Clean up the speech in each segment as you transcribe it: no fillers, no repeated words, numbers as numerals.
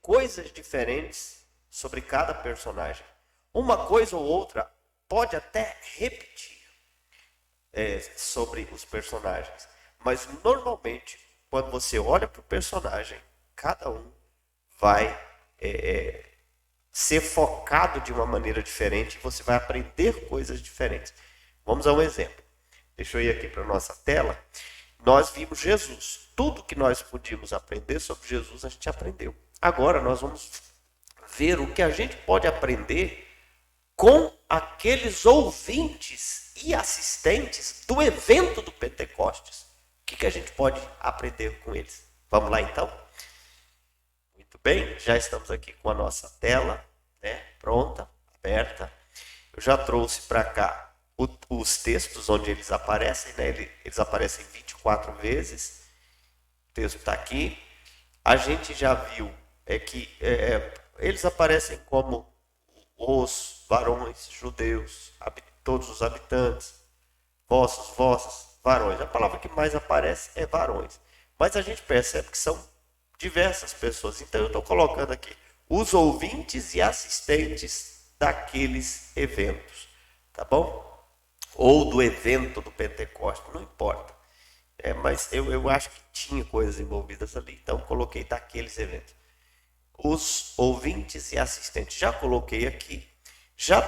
coisas diferentes sobre cada personagem. Uma coisa ou outra pode até repetir sobre os personagens. Mas normalmente, quando você olha para o personagem, cada um vai ser focado de uma maneira diferente e você vai aprender coisas diferentes. Vamos a um exemplo. Deixa eu ir aqui para a nossa tela. Nós vimos Jesus. Tudo que nós podíamos aprender sobre Jesus, a gente aprendeu. Agora nós vamos ver o que a gente pode aprender com aqueles ouvintes e assistentes do evento do Pentecostes. O que a gente pode aprender com eles? Vamos lá então? Muito bem, já estamos aqui com a nossa tela, né, pronta, aberta. Eu já trouxe para cá os textos onde eles aparecem, né? Eles aparecem 24 vezes. O texto está aqui. A gente já viu que eles aparecem como os varões judeus, todos os habitantes, vossas, varões. A palavra que mais aparece é varões. Mas a gente percebe que são diversas pessoas. Então eu estou colocando aqui os ouvintes e assistentes daqueles eventos. Tá bom? Ou do evento do Pentecostes, não importa. Mas eu acho que tinha coisas envolvidas ali, então coloquei daqueles eventos. Os ouvintes e assistentes, já coloquei aqui. Já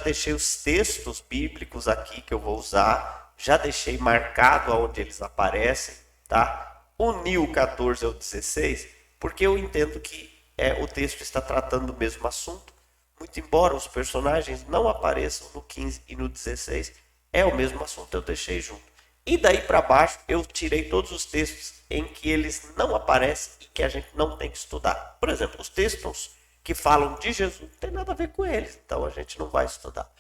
deixei os textos bíblicos aqui que eu vou usar, já deixei marcado onde eles aparecem, tá? Uni o 14 ao 16, porque eu entendo que o texto está tratando do mesmo assunto, muito embora os personagens não apareçam no 15 e no 16, é o mesmo assunto, eu deixei junto. E daí para baixo eu tirei todos os textos em que eles não aparecem e que a gente não tem que estudar. Por exemplo, os textos que falam de Jesus não tem nada a ver com eles, então a gente não vai estudar.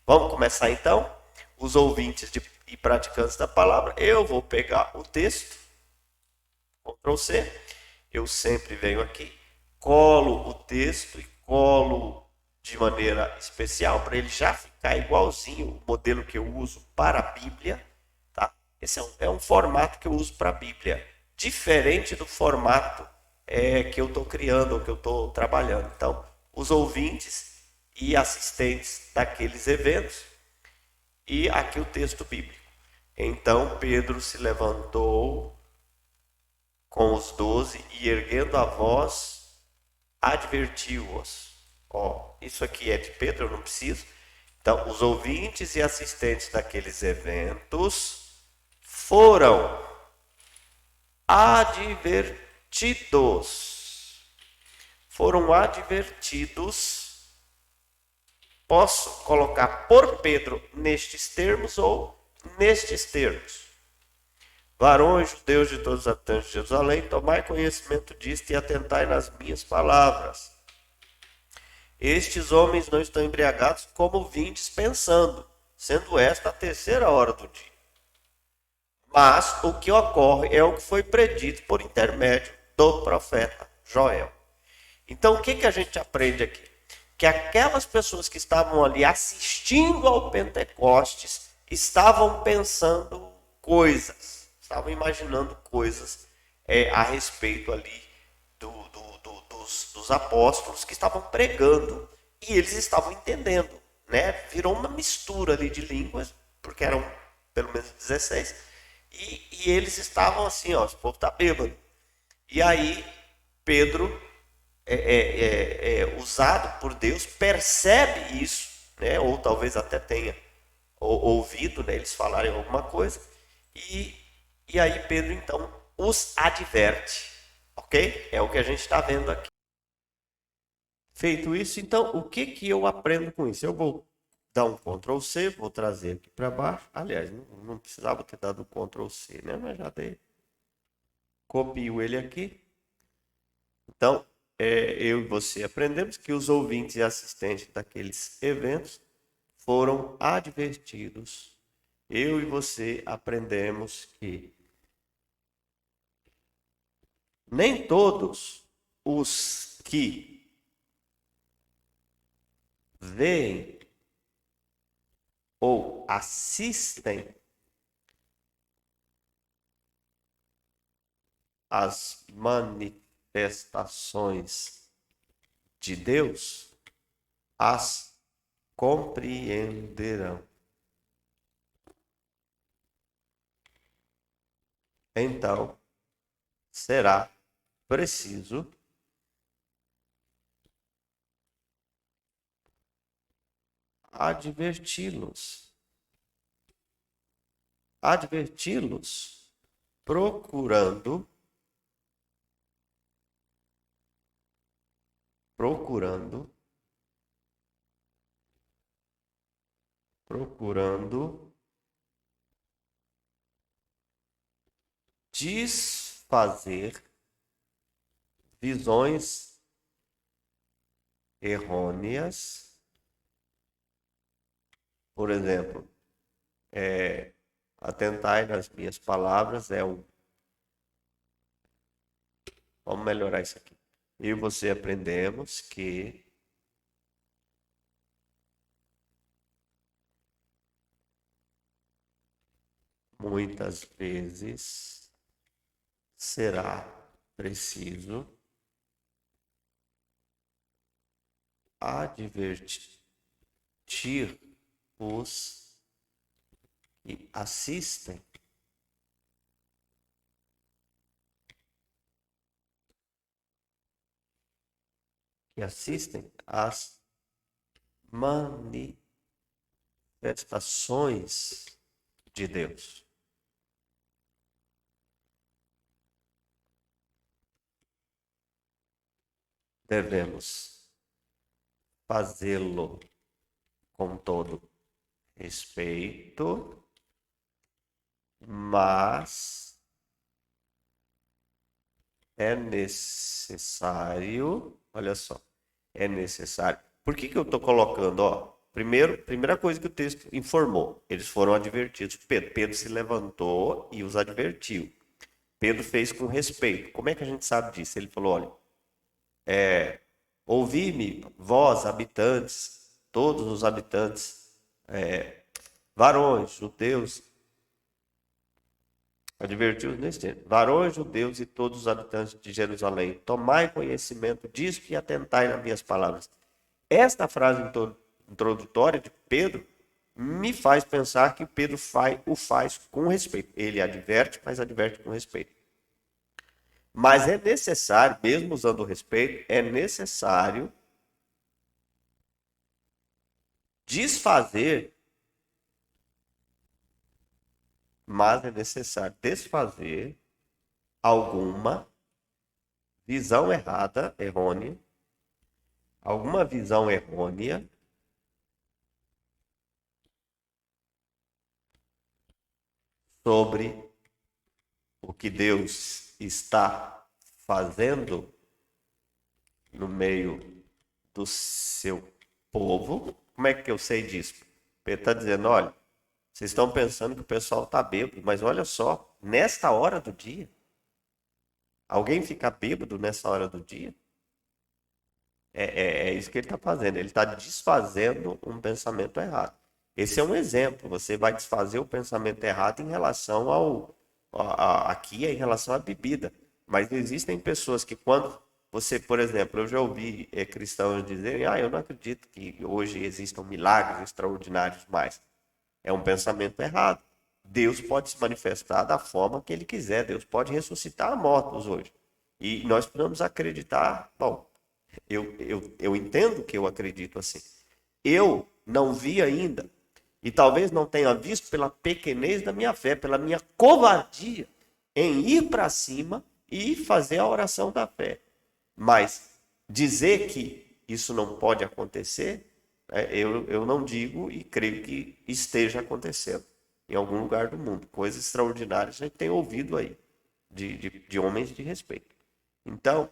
Vamos começar então? Os ouvintes e praticantes da palavra, eu vou pegar o texto, Ctrl C, eu sempre venho aqui, colo o texto e colo de maneira especial para ele já ficar igualzinho o modelo que eu uso para a Bíblia. Tá? Esse é um formato que eu uso para a Bíblia, diferente do formato que eu estou criando, ou que eu estou trabalhando. Então, os ouvintes e assistentes daqueles eventos, e aqui o texto bíblico. Então Pedro se levantou com os 12 e erguendo a voz, advertiu-os. Isso aqui é de Pedro, eu não preciso. Então, os ouvintes e assistentes daqueles eventos foram advertidos. Foram advertidos. Posso colocar por Pedro nestes termos ou nestes termos. Varões, judeus de todos os habitantes de Jerusalém, tomai conhecimento disto e atentai nas minhas palavras. Estes homens não estão embriagados como vindes pensando, sendo esta a terceira hora do dia. Mas o que ocorre é o que foi predito por intermédio do profeta Joel. Então, o que a gente aprende aqui? Que aquelas pessoas que estavam ali assistindo ao Pentecostes estavam pensando coisas, estavam imaginando coisas a respeito ali dos apóstolos que estavam pregando, e eles estavam entendendo, né? Virou uma mistura ali de línguas, porque eram pelo menos 16, e eles estavam assim, o povo está bêbado. E aí Pedro, usado por Deus, percebe isso, né? Ou talvez até tenha ouvido, né, eles falarem alguma coisa, e aí Pedro então os adverte, ok? É o que a gente está vendo aqui. Feito isso, então, o que eu aprendo com isso? Eu vou dar um Ctrl C, vou trazer aqui para baixo. Aliás, não precisava ter dado Ctrl C, né? Mas já dei. Copio ele aqui. Então, eu e você aprendemos que os ouvintes e assistentes daqueles eventos foram advertidos. Eu e você aprendemos que nem todos os que veem ou assistem às manifestações de Deus, as compreenderão. Então, será preciso adverti-los, procurando desfazer visões errôneas. Por exemplo, atentai nas minhas palavras Vamos melhorar isso aqui. Eu e você aprendemos que muitas vezes será preciso advertir os que assistem às manifestações de Deus. Devemos fazê-lo com todo respeito, mas é necessário, olha só, é necessário. Por que eu estou colocando, ó? Primeira coisa que o texto informou, eles foram advertidos. Pedro se levantou e os advertiu. Pedro fez com respeito. Como é que a gente sabe disso? Ele falou, olha, ouvi-me, vós, habitantes, todos os habitantes, varões, judeus, advertiu nesse tempo, varões, judeus e todos os habitantes de Jerusalém, tomai conhecimento disto e atentai nas minhas palavras. Esta frase introdutória de Pedro me faz pensar que Pedro o faz com respeito. Ele adverte, mas adverte com respeito. Mas é necessário, mesmo usando o respeito, é necessário desfazer alguma visão errônea sobre o que Deus está fazendo no meio do seu povo. Como é que eu sei disso? Pedro está dizendo, olha, vocês estão pensando que o pessoal está bêbado, mas olha só, nesta hora do dia, alguém fica bêbado nessa hora do dia? É isso que ele está fazendo. Ele está desfazendo um pensamento errado. Esse é um exemplo. Você vai desfazer o pensamento errado em relação aqui é em relação à bebida. Mas existem pessoas que quando você, por exemplo, eu já ouvi cristãos dizerem, eu não acredito que hoje existam milagres extraordinários mais. É um pensamento errado. Deus pode se manifestar da forma que ele quiser. Deus pode ressuscitar mortos hoje. E nós precisamos acreditar. Bom, eu entendo que eu acredito assim. Eu não vi ainda, e talvez não tenha visto pela pequenez da minha fé, pela minha covardia em ir para cima e fazer a oração da fé. Mas dizer que isso não pode acontecer, eu não digo e creio que esteja acontecendo em algum lugar do mundo. Coisas extraordinárias a gente tem ouvido aí, de homens de respeito. Então,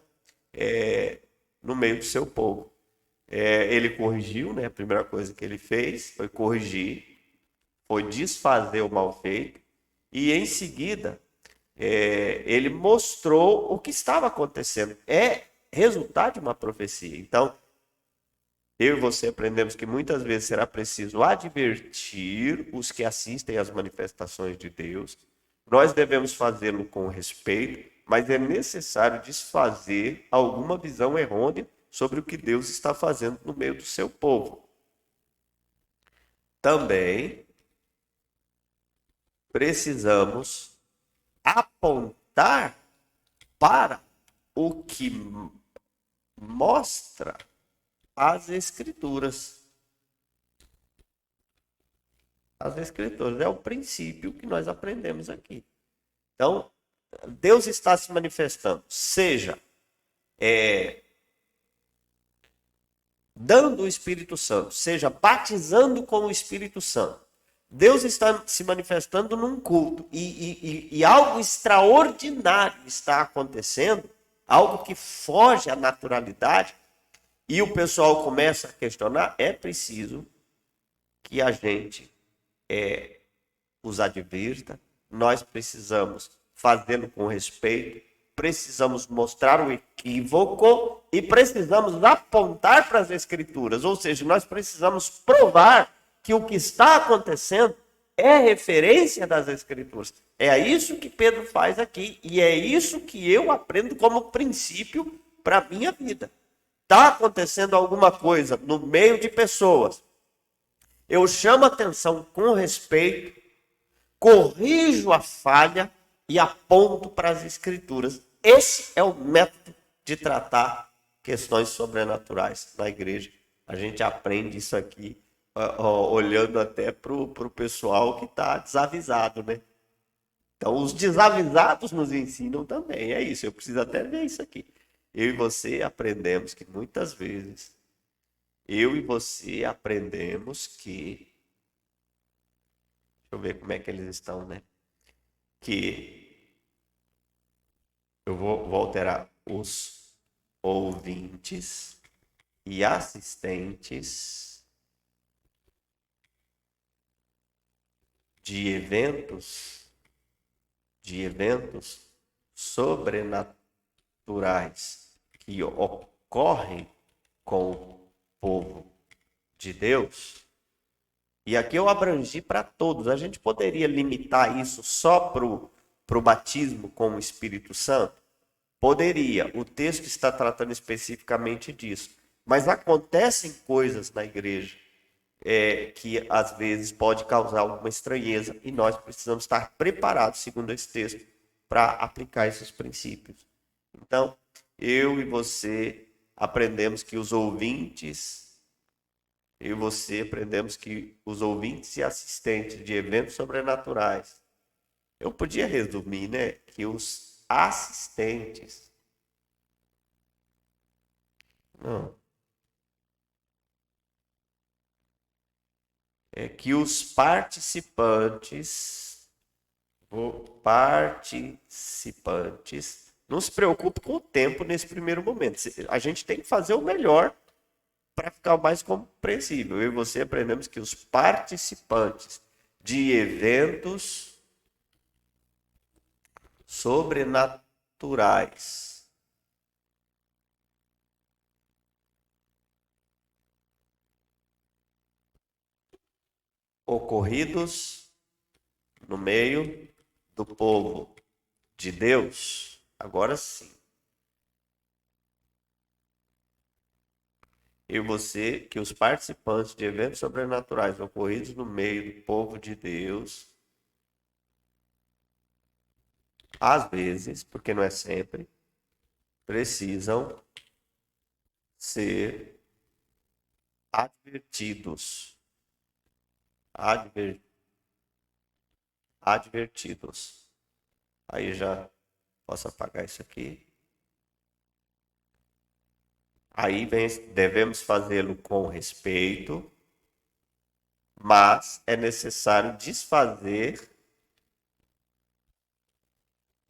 no meio do seu povo. Ele corrigiu, né? A primeira coisa que ele fez foi corrigir, foi desfazer o mal feito, e em seguida ele mostrou o que estava acontecendo. É resultado de uma profecia. Então, eu e você aprendemos que muitas vezes será preciso advertir os que assistem às manifestações de Deus. Nós devemos fazê-lo com respeito, mas é necessário desfazer alguma visão errônea sobre o que Deus está fazendo no meio do seu povo. Também precisamos apontar para o que mostra as Escrituras. As Escrituras é o princípio que nós aprendemos aqui. Então, Deus está se manifestando, seja dando o Espírito Santo, seja batizando com o Espírito Santo. Deus está se manifestando num culto e algo extraordinário está acontecendo, algo que foge à naturalidade, e o pessoal começa a questionar. É preciso que a gente os advirta, nós precisamos fazê-lo com respeito, precisamos mostrar o equívoco e precisamos apontar para as Escrituras, ou seja, nós precisamos provar que o que está acontecendo é referência das Escrituras. É isso que Pedro faz aqui e é isso que eu aprendo como princípio para a minha vida. Está acontecendo alguma coisa no meio de pessoas, eu chamo a atenção com respeito, corrijo a falha e aponto para as Escrituras. Esse é o método de tratar questões sobrenaturais na igreja. A gente aprende isso aqui olhando até para o pessoal que está desavisado, né? Então, os desavisados nos ensinam também. É isso, eu preciso até ver isso aqui. Eu e você aprendemos que muitas vezes, deixa eu ver como é que eles estão, né? Que eu vou alterar os ouvintes e assistentes de eventos sobrenaturais que ocorrem com o povo de Deus. E aqui eu abrangi para todos. A gente poderia limitar isso só para o batismo com o Espírito Santo? Poderia. O texto está tratando especificamente disso. Mas acontecem coisas na igreja que às vezes pode causar alguma estranheza e nós precisamos estar preparados, segundo esse texto, para aplicar esses princípios. Então, eu e você aprendemos que os ouvintes e assistentes de eventos sobrenaturais, eu podia resumir, né, que os assistentes, não, que os participantes, não se preocupe com o tempo nesse primeiro momento. A gente tem que fazer o melhor para ficar mais compreensível. Eu e você aprendemos que os participantes de eventos sobrenaturais ocorridos no meio do povo de Deus, agora sim. Eu e você, que os participantes de eventos sobrenaturais ocorridos no meio do povo de Deus, às vezes, porque não é sempre, precisam ser advertidos. Advertidos. Aí já posso apagar isso aqui. Aí devemos fazê-lo com respeito, mas é necessário desfazer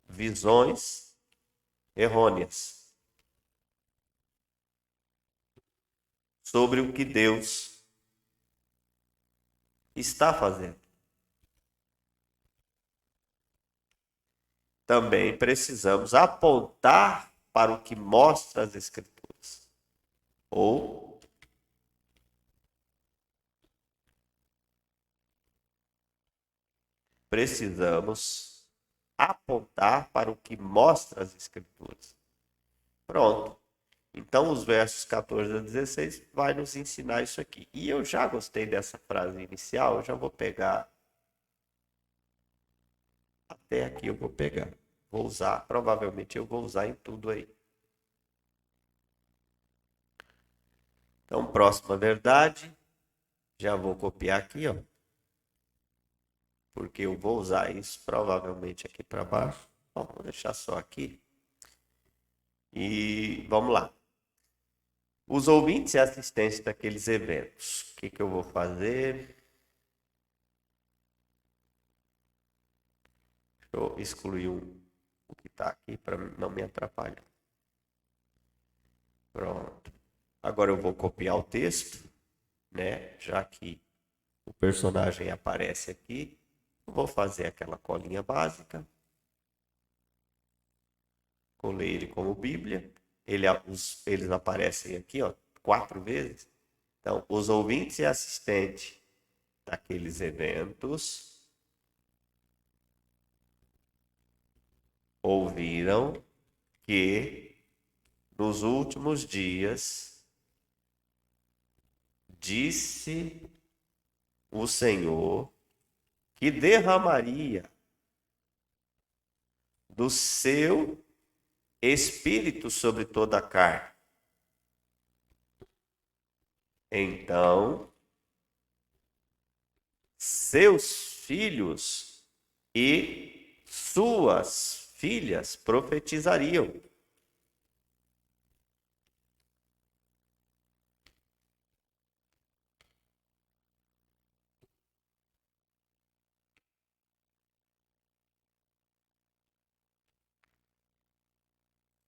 visões errôneas sobre o que Deus está fazendo. Também precisamos apontar para o que mostra as Escrituras. Ou precisamos apontar para o que mostra as Escrituras. Pronto. Então, os versos 14 a 16 vai nos ensinar isso aqui. E eu já gostei dessa frase inicial, eu já vou pegar. Até aqui eu vou pegar. Vou usar, provavelmente eu vou usar em tudo aí. Então, próxima verdade, já vou copiar aqui, ó. Porque eu vou usar isso provavelmente aqui para baixo. Bom, vou deixar só aqui. E vamos lá. Os ouvintes e assistentes daqueles eventos. O que, que eu vou fazer? Deixa eu excluir o que está aqui para não me atrapalhar. Pronto. Agora eu vou copiar o texto, né? Já que o personagem aparece aqui, eu vou fazer aquela colinha básica. Colei ele como Bíblia. Eles aparecem aqui, ó, 4 vezes. Então, os ouvintes e assistentes daqueles eventos ouviram que nos últimos dias disse o Senhor que derramaria do seu Espírito sobre toda a carne. Então, seus filhos e suas filhas profetizariam.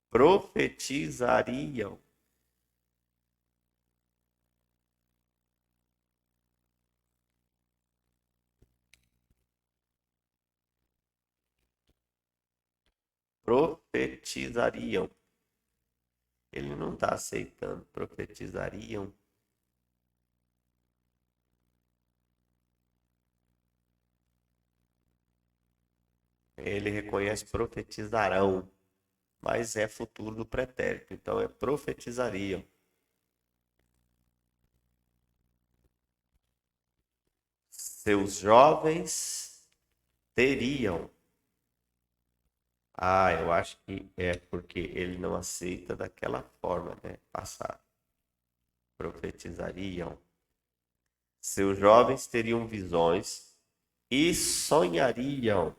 Profetizariam. Profetizariam. Ele não está aceitando. Profetizariam. Ele reconhece profetizarão, mas é futuro do pretérito. Então é profetizariam. Seus jovens teriam. Ah, eu acho que é porque ele não aceita daquela forma, né? Passado. Profetizariam. Seus jovens teriam visões e sonhariam.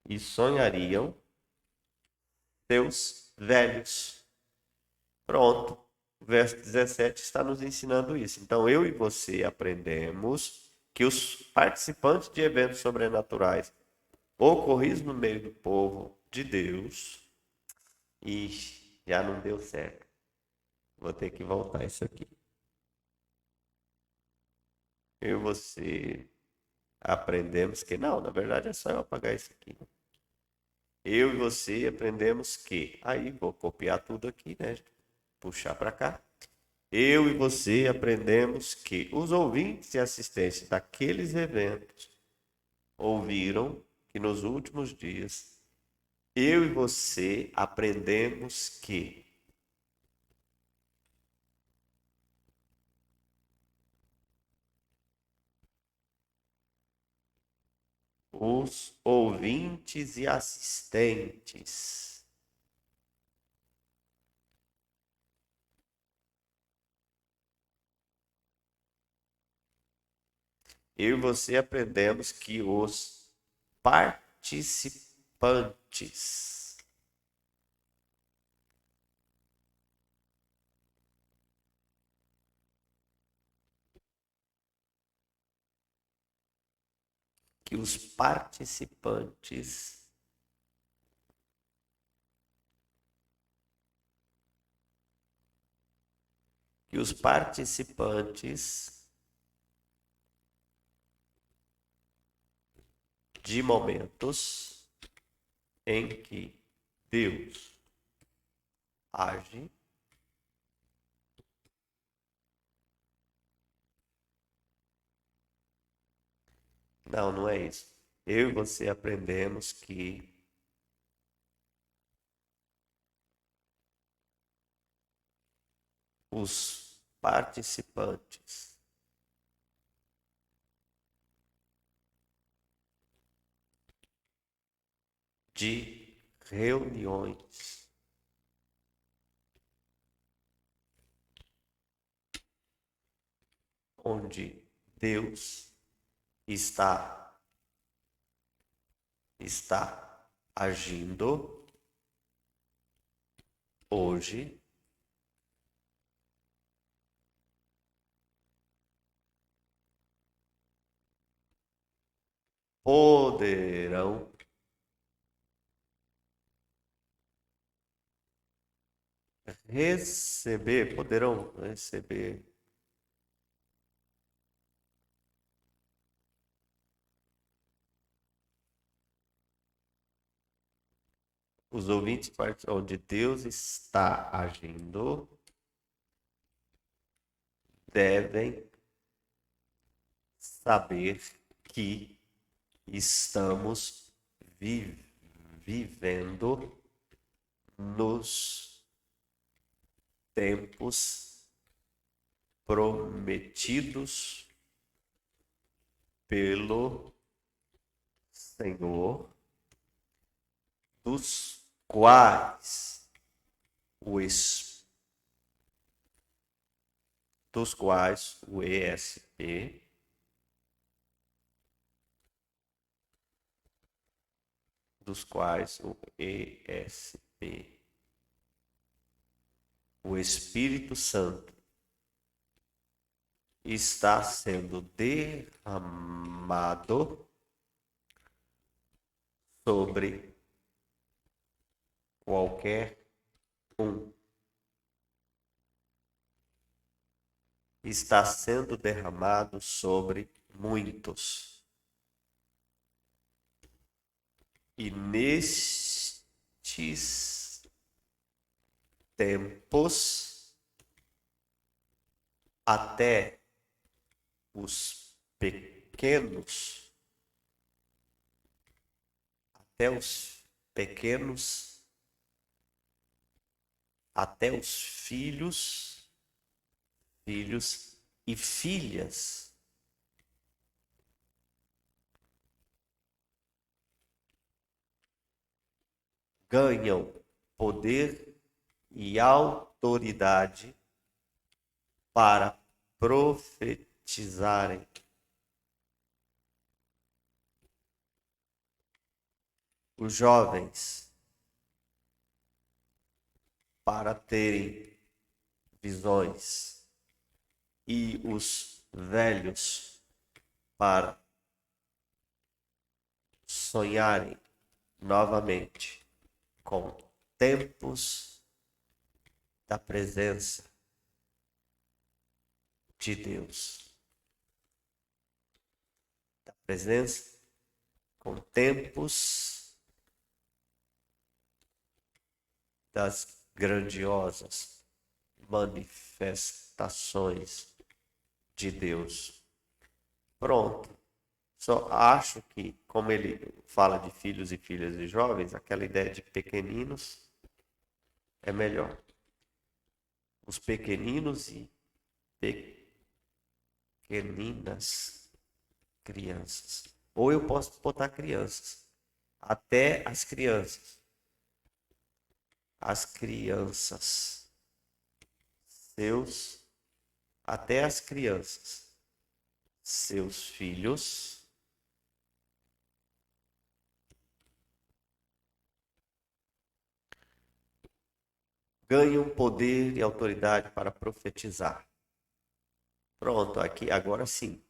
E sonhariam seus velhos. Pronto. O verso 17 está nos ensinando isso. Então, eu e você aprendemos que os participantes de eventos sobrenaturais ocorridos no meio do povo de Deus, e já não deu certo. Vou ter que voltar isso aqui. Eu e você aprendemos que, não, na verdade é só eu apagar isso aqui. Eu e você aprendemos que, aí vou copiar tudo aqui, né? Puxar para cá. Eu e você aprendemos que os ouvintes e assistentes daqueles eventos ouviram que nos últimos dias, eu e você aprendemos que os ouvintes e assistentes eu e você aprendemos que os participantes que os participantes que os participantes de momentos em que Deus age não, não é isso. eu e você aprendemos que os participantes de reuniões onde Deus está agindo hoje, poderão receber os ouvintes onde Deus está agindo devem saber que estamos vivendo nos tempos prometidos pelo Senhor, dos quais o ESP o Espírito Santo está sendo derramado sobre qualquer um. Está sendo derramado sobre muitos. E nestes tempos, até os pequenos, até os filhos e filhas ganham poder e autoridade para profetizarem. Os jovens para terem visões e os velhos para sonharem novamente com tempos da presença de Deus. Da presença com tempos das grandiosas manifestações de Deus. Pronto. Só acho que, como ele fala de filhos e filhas e jovens, aquela ideia de pequeninos é melhor. Os pequeninos e pequeninas crianças. Ou eu posso botar crianças. Até as crianças. As crianças. Até as crianças. Seus filhos. Ganham poder e autoridade para profetizar. Pronto, aqui, agora sim.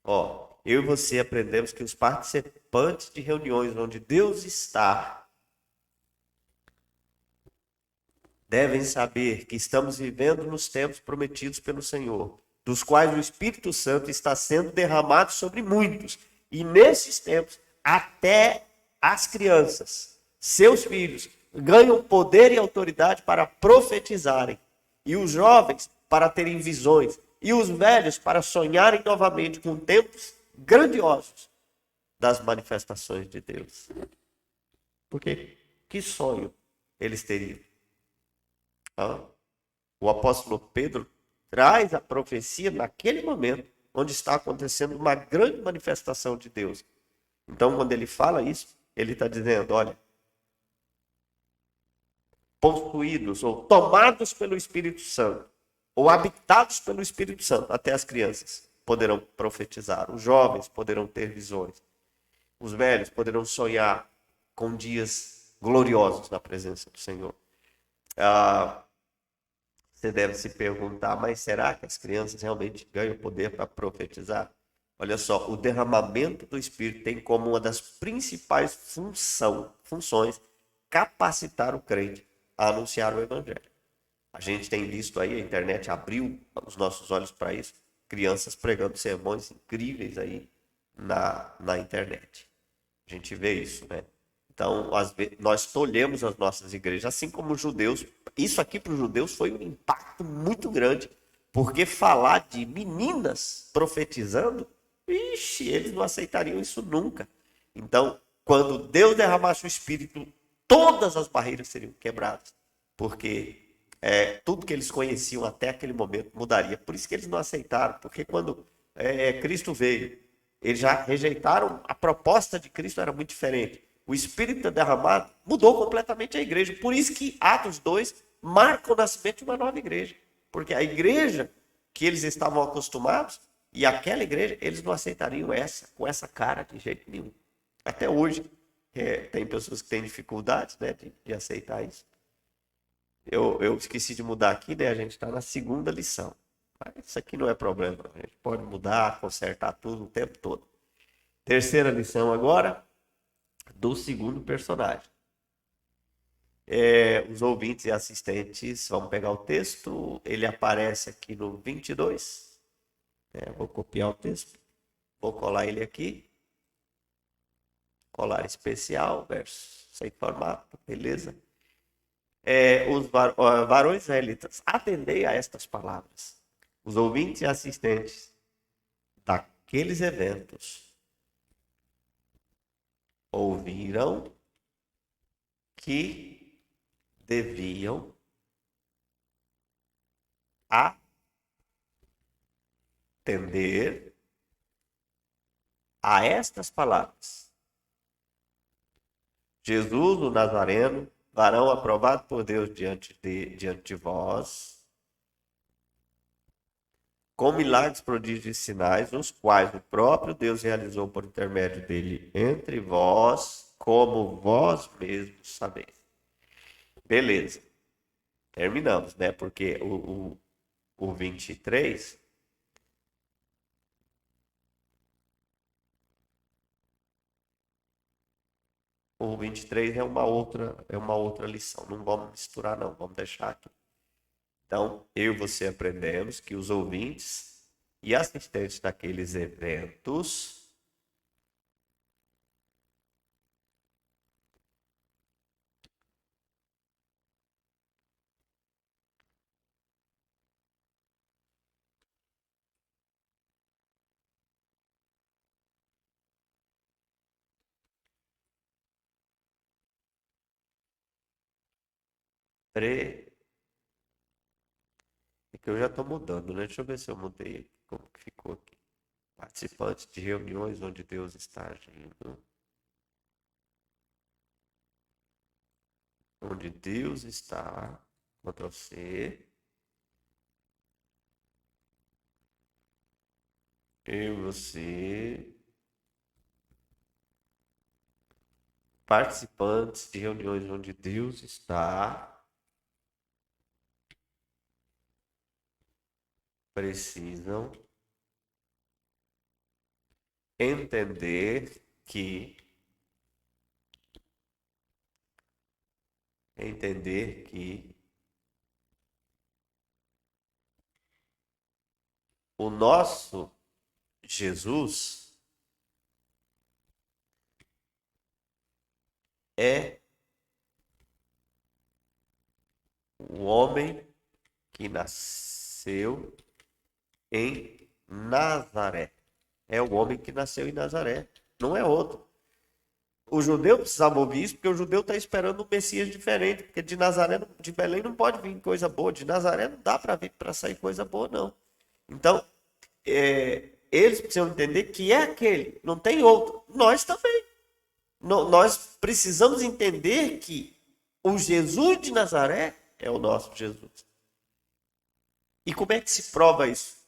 Ó, eu e você aprendemos que os participantes de reuniões onde Deus está devem saber que estamos vivendo nos tempos prometidos pelo Senhor, dos quais o Espírito Santo está sendo derramado sobre muitos. E nesses tempos, até as crianças, seus filhos, ganham poder e autoridade para profetizarem, e os jovens para terem visões, e os velhos para sonharem novamente com tempos grandiosos das manifestações de Deus. Porque que sonho eles teriam? Ah, o apóstolo Pedro traz a profecia naquele momento onde está acontecendo uma grande manifestação de Deus. Então, quando ele fala isso, ele está dizendo, olha, possuídos ou tomados pelo Espírito Santo, ou habitados pelo Espírito Santo, até as crianças poderão profetizar, os jovens poderão ter visões, os velhos poderão sonhar com dias gloriosos na presença do Senhor. Você deve se perguntar, mas será que as crianças realmente ganham poder para profetizar? Olha só, o derramamento do Espírito tem como uma das principais funções capacitar o crente a anunciar o Evangelho. A gente tem visto aí, a internet abriu os nossos olhos para isso, crianças pregando sermões incríveis aí na internet. A gente vê isso, né? Então, às vezes, nós tolhemos as nossas igrejas, assim como os judeus. Isso aqui para os judeus foi um impacto muito grande, porque falar de meninas profetizando, ixi, eles não aceitariam isso nunca. Então, quando Deus derramasse o Espírito, todas as barreiras seriam quebradas, porque tudo que eles conheciam até aquele momento mudaria. Por isso que eles não aceitaram, porque quando Cristo veio, eles já rejeitaram, a proposta de Cristo era muito diferente. O Espírito derramado mudou completamente a igreja. Por isso que Atos 2 marca o nascimento de uma nova igreja. Porque a igreja que eles estavam acostumados, e aquela igreja, eles não aceitariam essa, com essa cara de jeito nenhum. Até hoje, tem pessoas que têm dificuldades, né, de aceitar isso. Eu esqueci de mudar aqui, né? A gente está na segunda lição. Mas isso aqui não é problema. A gente pode mudar, consertar tudo o tempo todo. Terceira lição agora, do segundo personagem. Os ouvintes e assistentes vão pegar o texto. Ele aparece aqui no 22. Vou copiar o texto. Vou colar ele aqui. Colar especial, verso sem formato, beleza? Os varões israelitas, atendei a estas palavras. Os ouvintes e assistentes daqueles eventos ouviram que deviam atender a estas palavras. Jesus, o Nazareno, varão aprovado por Deus diante de vós, com milagres, prodígios e sinais, os quais o próprio Deus realizou por intermédio dele entre vós, como vós mesmos sabeis. Beleza. Terminamos, né? Porque o 23... O 23 é uma outra lição. Não vamos misturar, não. Vamos deixar aqui. Então, eu e você aprendemos que os ouvintes e assistentes daqueles eventos É que eu já estou mudando, né? Deixa eu ver se eu mudei aqui. Como que ficou aqui? Participantes de reuniões onde Deus está agindo. Onde Deus está. Ctrl C. Eu e você. Participantes de reuniões onde Deus está. Precisam entender que o nosso Jesus é o homem que nasceu em Nazaré. É o homem que nasceu em Nazaré. Não é outro. O judeu precisava ouvir isso porque o judeu está esperando um Messias diferente, porque de Nazaré, de Belém não pode vir coisa boa, de Nazaré não dá para sair coisa boa, não. Então, eles precisam entender que é aquele, não tem outro. Nós também. Nós precisamos entender que o Jesus de Nazaré é o nosso Jesus. E como é que se prova isso?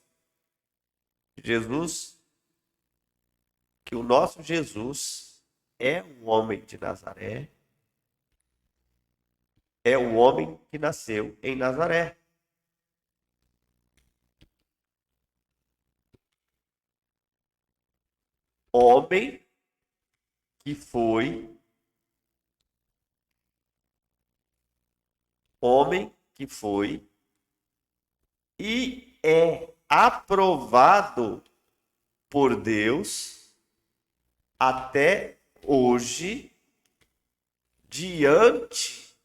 Que o nosso Jesus é o homem de Nazaré, é o homem que nasceu em Nazaré. Homem que foi, e é aprovado por Deus até hoje diante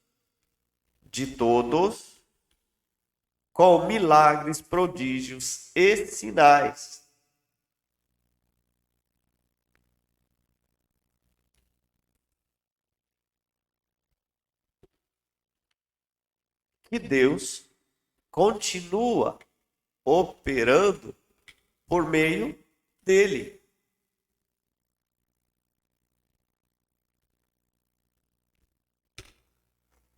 de todos, com milagres, prodígios e sinais. Que Deus continua operando por meio dele.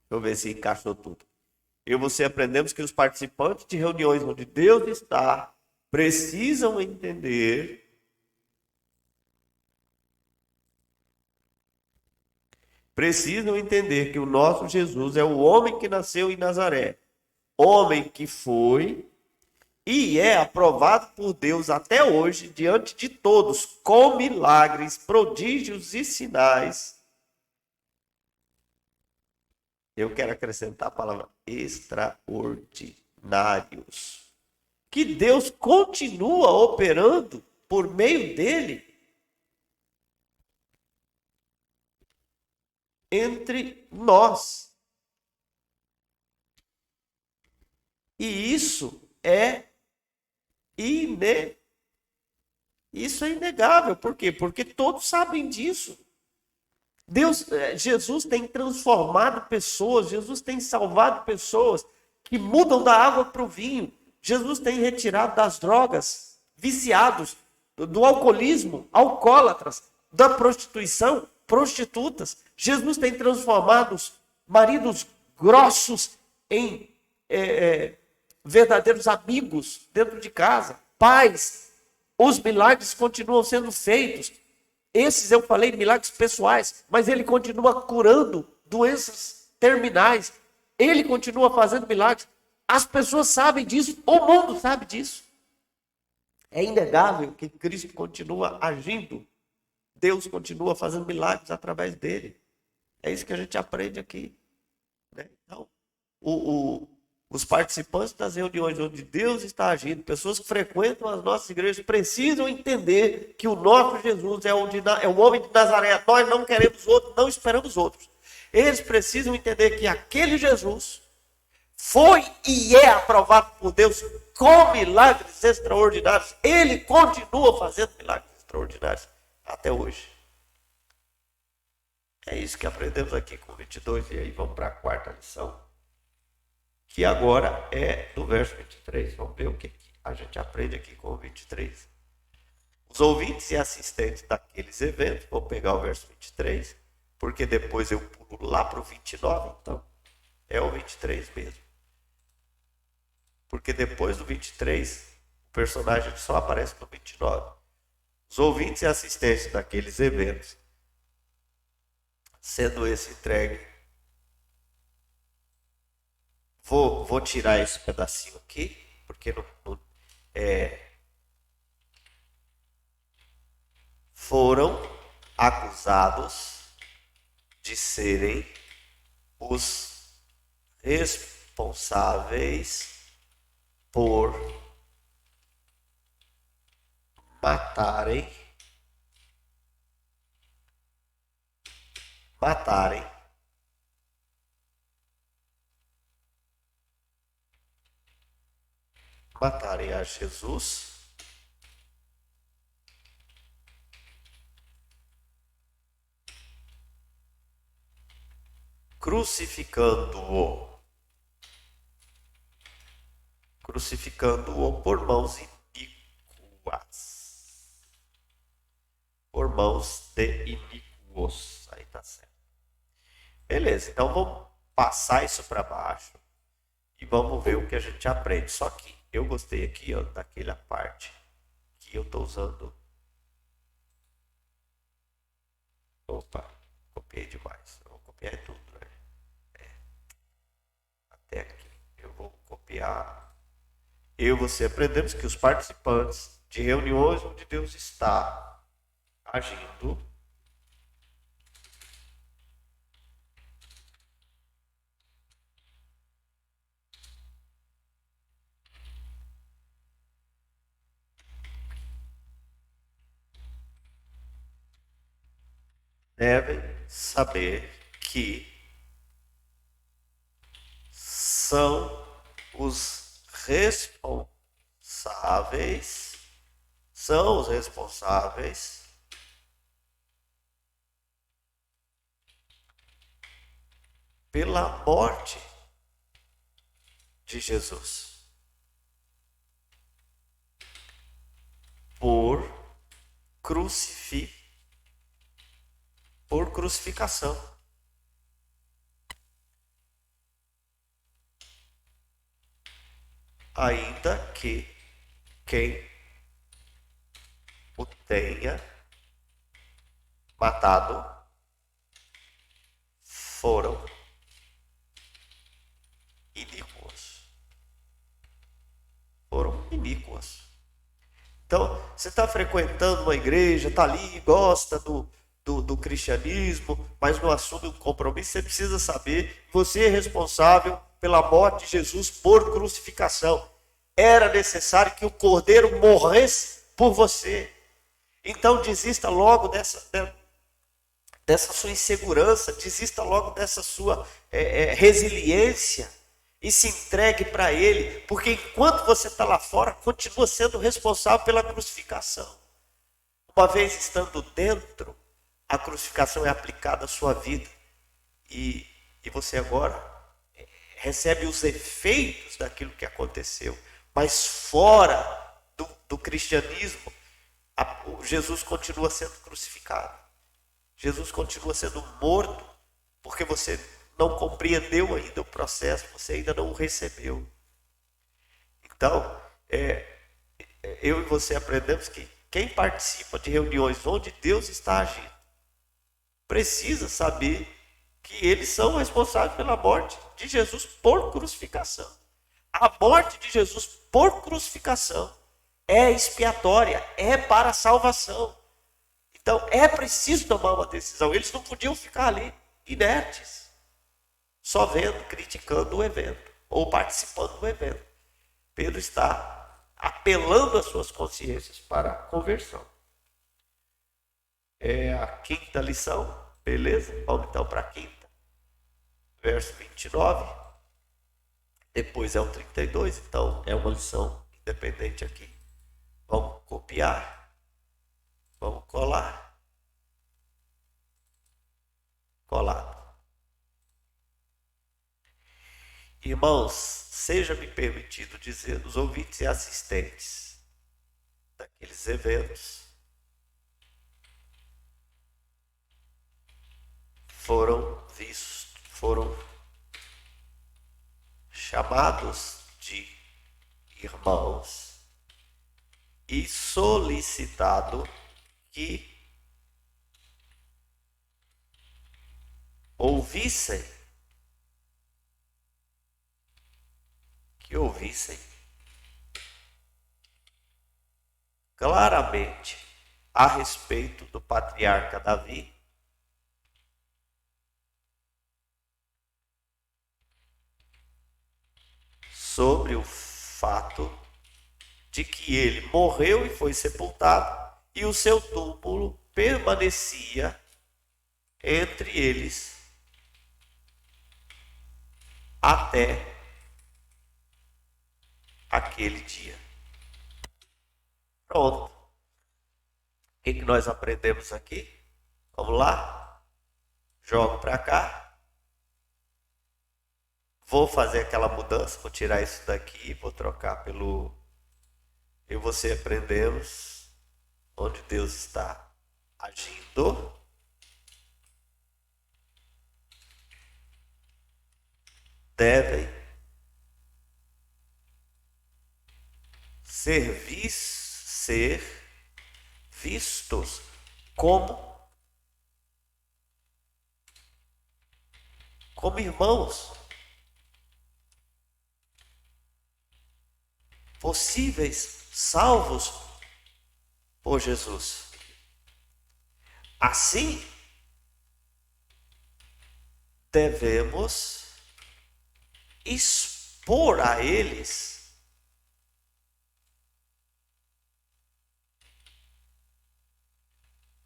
Deixa eu ver se encaixou tudo. Eu e você aprendemos que os participantes de reuniões onde Deus está precisam entender que o nosso Jesus é o homem que nasceu em Nazaré, homem que foi e é aprovado por Deus até hoje diante de todos, com milagres, prodígios e sinais. Eu quero acrescentar a palavra extraordinários. Que Deus continua operando por meio dele entre nós. E isso é inegável. Por quê? Porque todos sabem disso. Jesus tem transformado pessoas, Jesus tem salvado pessoas que mudam da água para o vinho. Jesus tem retirado das drogas, viciados, do alcoolismo, alcoólatras, da prostituição, prostitutas. Jesus tem transformado os maridos grossos em verdadeiros amigos dentro de casa. Pais, os milagres continuam sendo feitos. Esses eu falei milagres pessoais, mas ele continua curando doenças terminais. Ele continua fazendo milagres. As pessoas sabem disso, o mundo sabe disso. É inegável que Cristo continua agindo. Deus continua fazendo milagres através dele. É isso que a gente aprende aqui. Né? Então, os participantes das reuniões onde Deus está agindo, pessoas que frequentam as nossas igrejas, precisam entender que o nosso Jesus é o homem de Nazaré. Nós não queremos outro, não esperamos outros. Eles precisam entender que aquele Jesus foi e é aprovado por Deus com milagres extraordinários. Ele continua fazendo milagres extraordinários até hoje. É isso que aprendemos aqui com 22. E aí vamos para a quarta lição, que agora é do verso 23. Vamos ver o que a gente aprende aqui com o 23. Os ouvintes e assistentes daqueles eventos, vou pegar o verso 23, porque depois eu pulo lá para o 29, então é o 23 mesmo. Porque depois do 23, o personagem só aparece no 29. Os ouvintes e assistentes daqueles eventos, sendo esse entregue, vou tirar esse pedacinho aqui, porque foram acusados de serem os responsáveis por matarem a Jesus crucificando-o por mãos iníquas, por mãos de iníquos. Aí tá certo. Beleza, então vamos passar isso para baixo e vamos ver o que a gente aprende. Só que eu gostei aqui, ó, daquela parte que eu estou usando. Opa, copiei demais. Eu vou copiar tudo, né? Até aqui. Eu vou copiar. Eu e você aprendemos que os participantes de reuniões onde Deus está agindo devem saber que são os responsáveis pela morte de Jesus, por crucificação. Ainda que quem o tenha matado foram iníquos. Foram iníquos. Então, você está frequentando uma igreja, está ali, gosta do cristianismo, mas não assume um compromisso, você precisa saber que você é responsável pela morte de Jesus por crucificação. Era necessário que o Cordeiro morresse por você. Então, desista logo dessa sua insegurança, desista logo dessa sua resiliência e se entregue para Ele, porque enquanto você está lá fora, continua sendo responsável pela crucificação. Uma vez estando dentro, a crucificação é aplicada à sua vida e você agora recebe os efeitos daquilo que aconteceu, mas fora do cristianismo, Jesus continua sendo crucificado. Jesus continua sendo morto, porque você não compreendeu ainda o processo, você ainda não o recebeu. Então, eu e você aprendemos que quem participa de reuniões onde Deus está agindo, precisa saber que eles são responsáveis pela morte de Jesus por crucificação. A morte de Jesus por crucificação é expiatória, é para a salvação. Então, é preciso tomar uma decisão. Eles não podiam ficar ali, inertes, só vendo, criticando o evento, ou participando do evento. Pedro está apelando às suas consciências para a conversão. É a quinta lição, beleza? Vamos então para a quinta. Verso 29. Depois é o 32, então é uma lição independente aqui. Vamos copiar. Vamos colar. Colado. Irmãos, seja-me permitido dizer aos ouvintes e assistentes daqueles eventos, foram chamados de irmãos e solicitado que ouvissem claramente a respeito do patriarca Davi, sobre o fato de que ele morreu e foi sepultado e o seu túmulo permanecia entre eles até aquele dia. Pronto. O que nós aprendemos aqui? Vamos lá? Jogo para cá. Vou fazer aquela mudança, vou tirar isso daqui, vou trocar pelo eu e você aprendemos onde Deus está agindo. Devem ser vistos como irmãos, possíveis salvos por Jesus. Assim, devemos expor a eles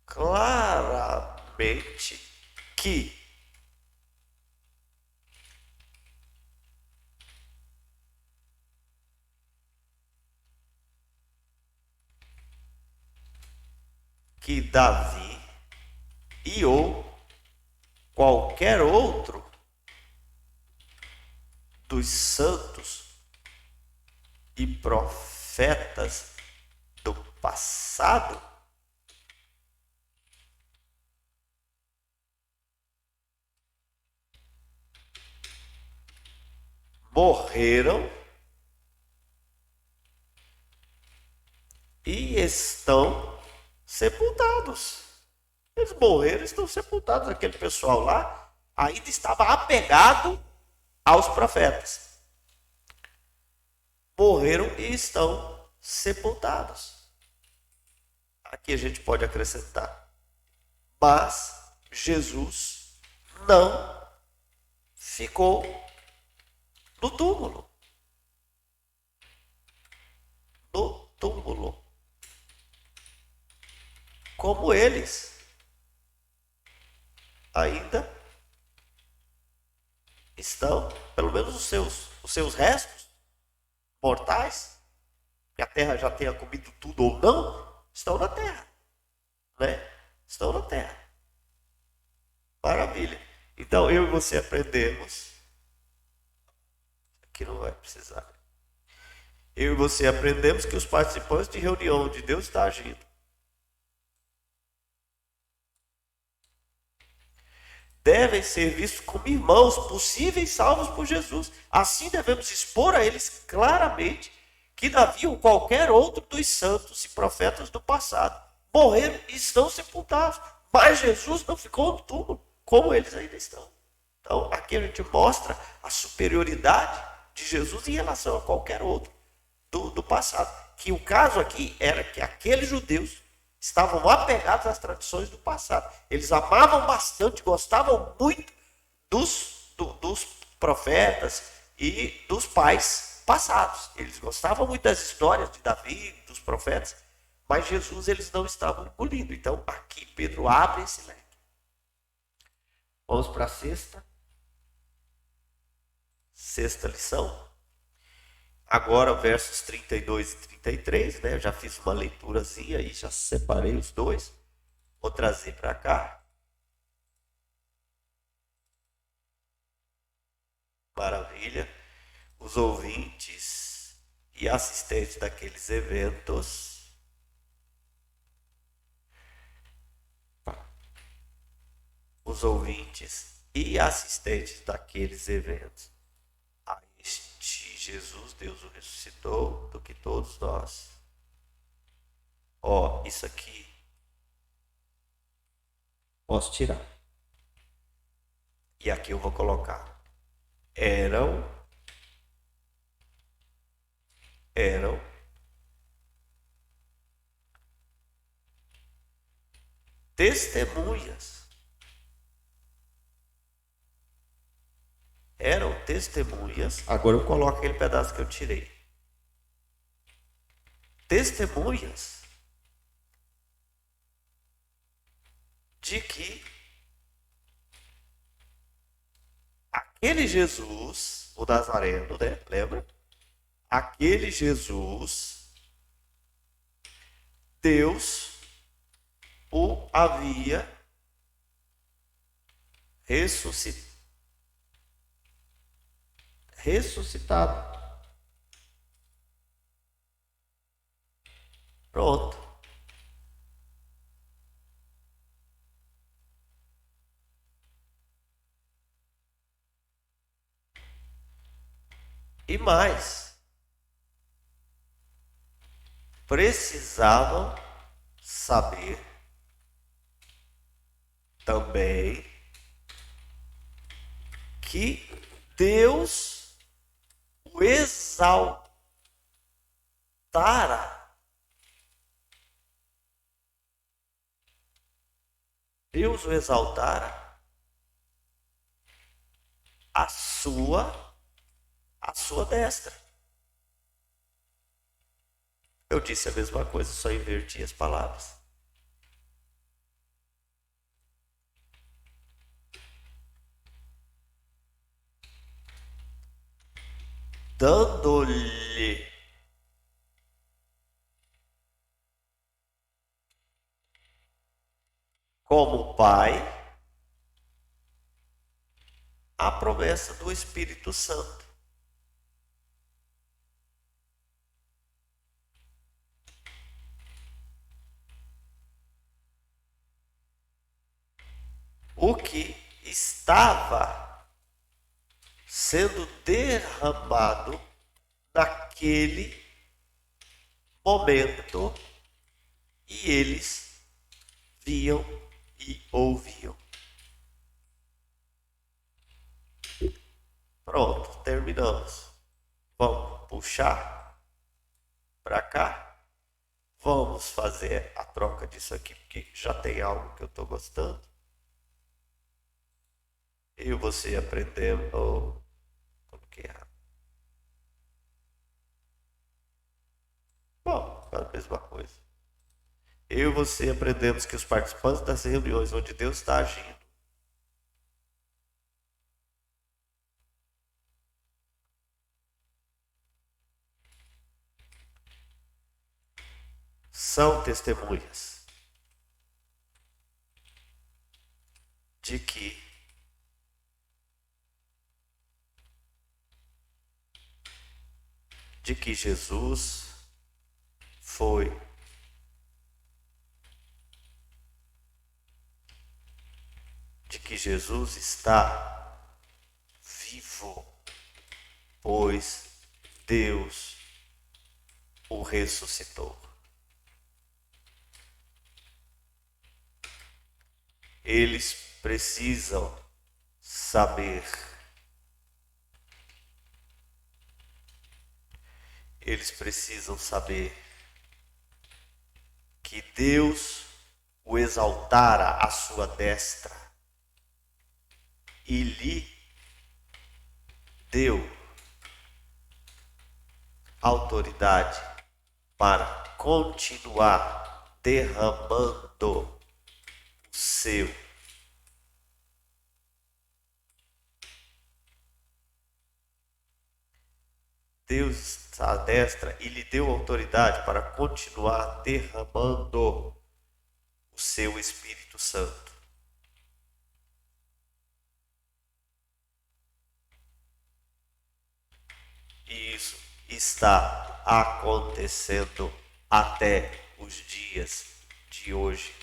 claramente que Davi e ou qualquer outro dos santos e profetas do passado morreram e estão sepultados. Eles morreram e estão sepultados. Aquele pessoal lá ainda estava apegado aos profetas. Morreram e estão sepultados. Aqui a gente pode acrescentar. Mas Jesus não ficou no túmulo. No túmulo. Como eles ainda estão, pelo menos os seus restos mortais, que a terra já tenha comido tudo ou não, estão na terra, né? Estão na terra. Maravilha. Então eu e você aprendemos. Aqui não vai precisar. Eu e você aprendemos que os participantes de reunião onde Deus está agindo devem ser vistos como irmãos, possíveis salvos por Jesus. Assim devemos expor a eles claramente que Davi ou qualquer outro dos santos e profetas do passado morreram e estão sepultados. Mas Jesus não ficou no túmulo, como eles ainda estão. Então, aqui a gente mostra a superioridade de Jesus em relação a qualquer outro do passado. Que o caso aqui era que aqueles judeus estavam apegados às tradições do passado. Eles amavam bastante, gostavam muito dos profetas e dos pais passados. Eles gostavam muito das histórias de Davi, dos profetas, mas Jesus eles não estavam engolindo. Então aqui Pedro abre esse leque. Vamos para a sexta lição. Agora, versos 32 e 33, né? Eu já fiz uma leiturazinha aí, já separei os dois. Vou trazer para cá. Maravilha. Os ouvintes e assistentes daqueles eventos. Os ouvintes e assistentes daqueles eventos. A este Jesus, Deus o ressuscitou do que todos nós. Ó, isso aqui posso tirar. E aqui eu vou colocar. Eram testemunhas. Eram testemunhas. Agora eu coloco aquele pedaço que eu tirei. Testemunhas de que aquele Jesus, o Nazareno, né? Lembra? Aquele Jesus, Deus o havia ressuscitado. ressuscitado. Pronto. E mais, precisavam saber também que Deus o exaltara. Deus o exaltara à sua destra. Eu disse a mesma coisa, só inverti as palavras. Dando-lhe como Pai a promessa do Espírito Santo. O que estava sendo derramado naquele momento e eles viam e ouviam. Pronto, terminamos. Vamos puxar para cá. Vamos fazer a troca disso aqui, porque já tem algo que eu estou gostando. Eu e você aprendemos. Oh, coloquei errado. Bom, é a mesma coisa. Eu e você aprendemos que os participantes das reuniões onde Deus está agindo são testemunhas de que Jesus foi de que Jesus está vivo, pois Deus o ressuscitou. Eles precisam saber. Eles precisam saber que Deus o exaltara à sua destra e lhe deu autoridade para continuar derramando o seu. Deus está à destra e lhe deu autoridade para continuar derramando o seu Espírito Santo. E isso está acontecendo até os dias de hoje.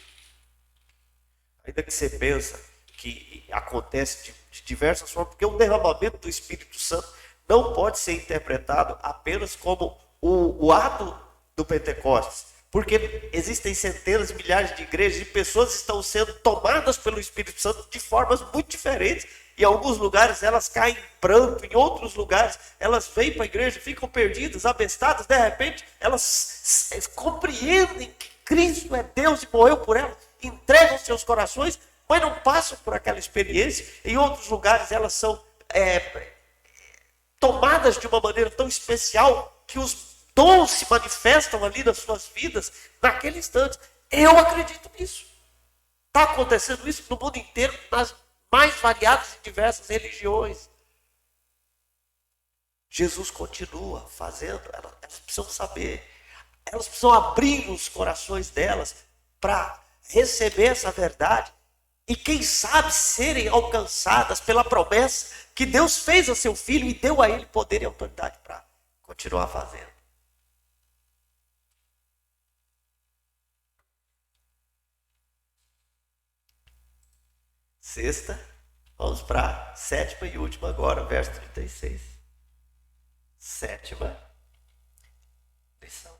Ainda que você pensa que acontece de diversas formas, porque o derramamento do Espírito Santo não pode ser interpretado apenas como o ato do Pentecostes, porque existem centenas, milhares de igrejas e pessoas estão sendo tomadas pelo Espírito Santo de formas muito diferentes. Em alguns lugares elas caem em pranto, em outros lugares elas vêm para a igreja, ficam perdidas, abestadas, de repente elas compreendem que Cristo é Deus e morreu por elas, entregam seus corações, mas não passam por aquela experiência. Em outros lugares elas são tomadas de uma maneira tão especial que os dons se manifestam ali nas suas vidas naquele instante. Eu acredito nisso. Está acontecendo isso no mundo inteiro, nas mais variadas e diversas religiões. Jesus continua fazendo, elas precisam saber, elas precisam abrir os corações delas para receber essa verdade e quem sabe serem alcançadas pela promessa que Deus fez a seu filho e deu a ele poder e autoridade para continuar fazendo. Sexta, vamos para a sétima e última agora, verso 36. Sétima lição.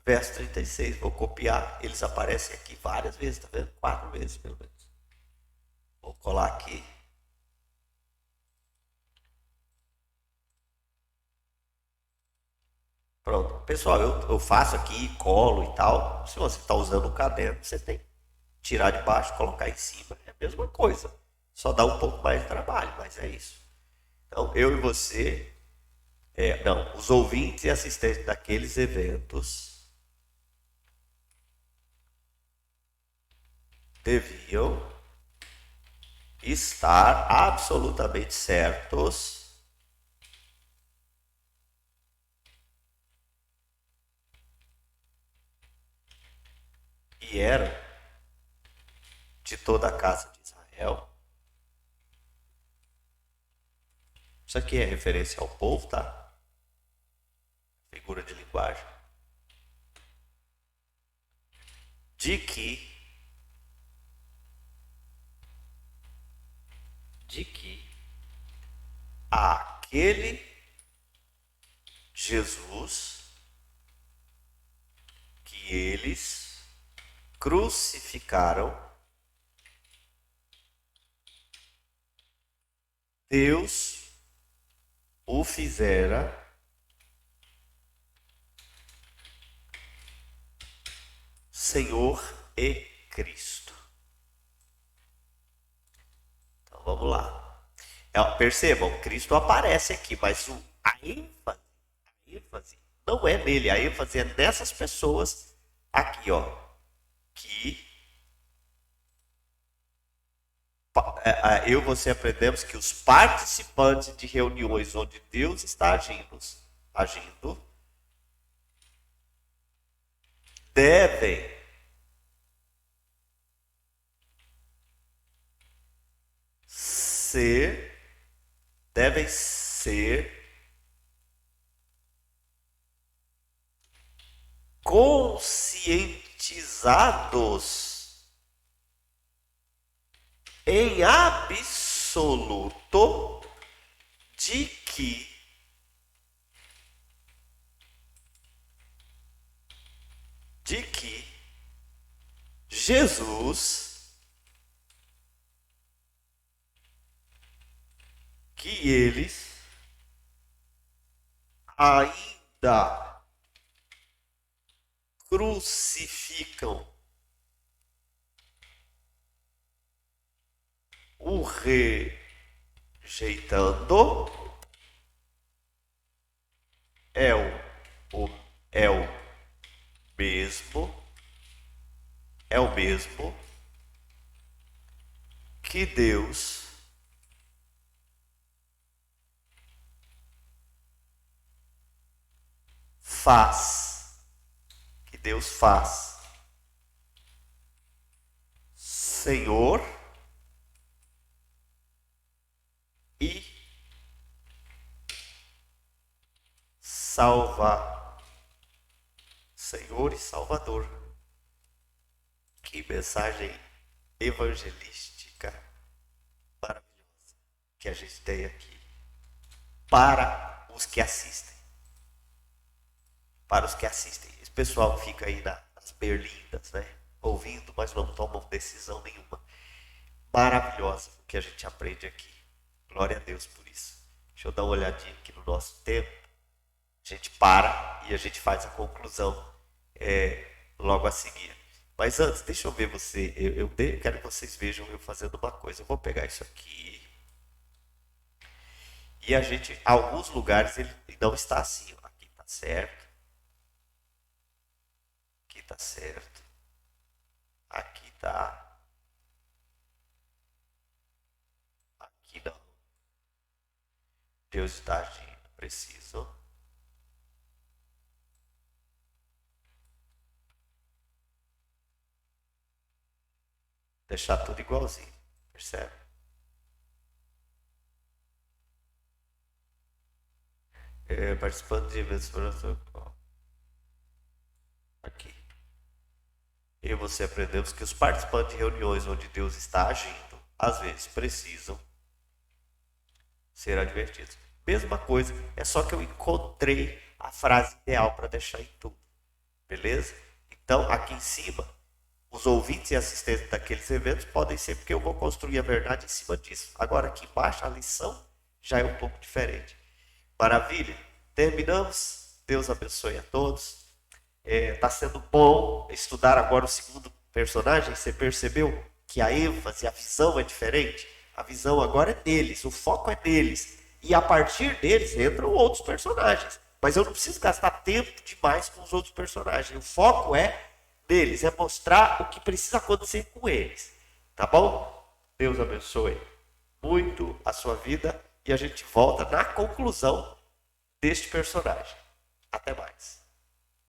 Verso 36, vou copiar, eles aparecem aqui várias vezes, tá vendo? 4 vezes pelo menos. Vou colar aqui. Pronto. Pessoal, eu faço aqui, colo e tal. Se você está usando o caderno, você tem que tirar de baixo, colocar em cima. É a mesma coisa. Só dá um pouco mais de trabalho, mas é isso. Então, eu e você, os ouvintes e assistentes daqueles eventos deviam estar absolutamente certos e eram de toda a casa de Israel. Isso aqui é referência ao povo, tá? Figura de linguagem. De que aquele Jesus que eles crucificaram, Deus o fizera Senhor e Cristo. Então vamos lá. Percebam, Cristo aparece aqui, mas a ênfase não é nele, a ênfase é nessas pessoas aqui, ó, que eu e você aprendemos que os participantes de reuniões onde Deus está agindo devem ser conscientizados em absoluto de que Jesus, que eles ainda crucificam o rejeitando, é o mesmo que Deus faz, Senhor e Senhor e Salvador. Que mensagem evangelística maravilhosa que a gente tem aqui para os que assistem. Para os que assistem. Esse pessoal fica aí nas berlindas, né? Ouvindo, mas não tomam decisão nenhuma. Maravilhosa o que a gente aprende aqui. Glória a Deus por isso. Deixa eu dar uma olhadinha aqui no nosso tempo. A gente para e a gente faz a conclusão logo a seguir. Mas antes, deixa eu ver você. Eu quero que vocês vejam eu fazendo uma coisa. Eu vou pegar isso aqui. E a gente, alguns lugares ele não está assim. Ó. Aqui está certo. Aqui está certo. Aqui está. Aqui não. Deus está agindo. Preciso. Deixar tudo igualzinho. Percebe? Participando de eventos. Aqui. Eu e você aprendemos que os participantes de reuniões onde Deus está agindo, às vezes precisam ser advertidos. Mesma coisa, é só que eu encontrei a frase ideal para deixar em tudo. Beleza? Então, aqui em cima, os ouvintes e assistentes daqueles eventos podem ser porque eu vou construir a verdade em cima disso. Agora, aqui embaixo, a lição já é um pouco diferente. Maravilha? Terminamos. Deus abençoe a todos. Está sendo bom estudar agora o segundo personagem. Você percebeu que a ênfase, a visão é diferente? A visão agora é neles, o foco é neles. E a partir deles entram outros personagens. Mas eu não preciso gastar tempo demais com os outros personagens. O foco é neles, é mostrar o que precisa acontecer com eles. Tá bom? Deus abençoe muito a sua vida e a gente volta na conclusão deste personagem. Até mais.